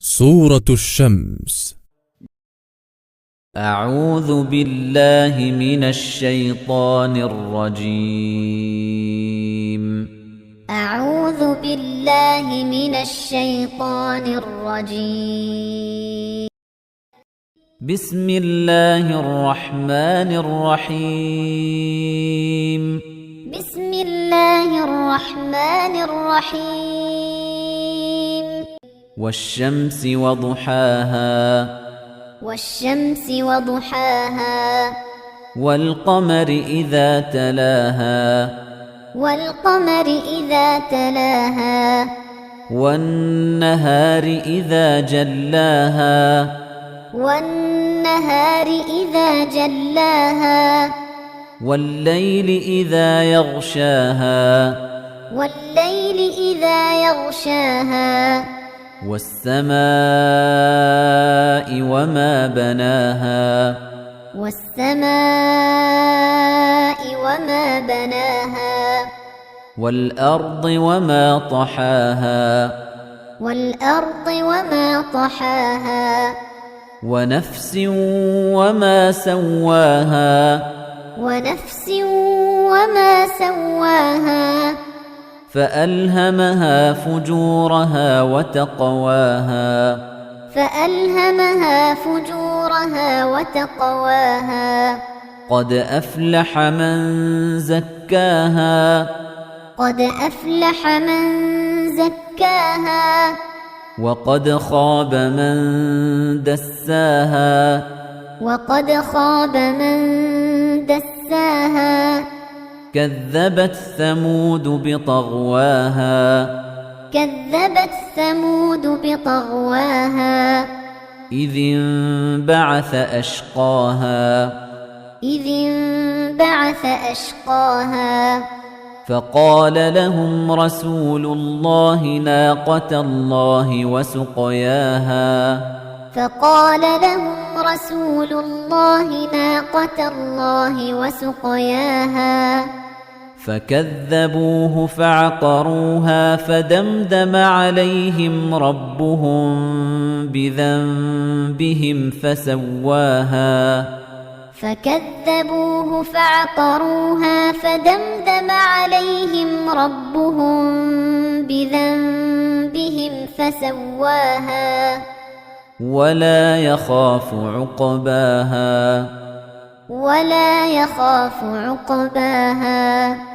سورة الشمس. أعوذ بالله من الشيطان الرجيم. أعوذ بالله من الشيطان الرجيم. بسم الله الرحمن الرحيم. بسم الله الرحمن الرحيم. والشمس وضحاها والشمس وضحاها والقمر إذا تلاها والقمر إذا تلاها والنهار إذا جلاها والنهار إذا جلاها والليل إذا يغشاها والليل إذا يغشاها والسماء وما بناها والسماء وما بناها والأرض وما طحاها والأرض وما طحاها ونفس وما سواها ونفس وما سواها فألهمها فجورها وتقواها فألهمها فجورها وتقواها قد أفلح من زكاها قد أفلح من زكاها وقد خاب من دساها وقد خاب من دساها كذبت ثمود بطغواها كذبت ثمود بطغواها إذ انبعث أشقاها إذ انبعث أشقاها فقال لهم رسول الله ناقة الله وسقياها فقال لهم رسول الله ناقة الله وسقياها فكذبوه فعقروها فدمدم عليهم ربهم بذنبهم فسواها فكذبوه فعقروها فدمدم عليهم ربهم بذنبهم فسواها ولا يخاف عقباها ولا يخاف عقباها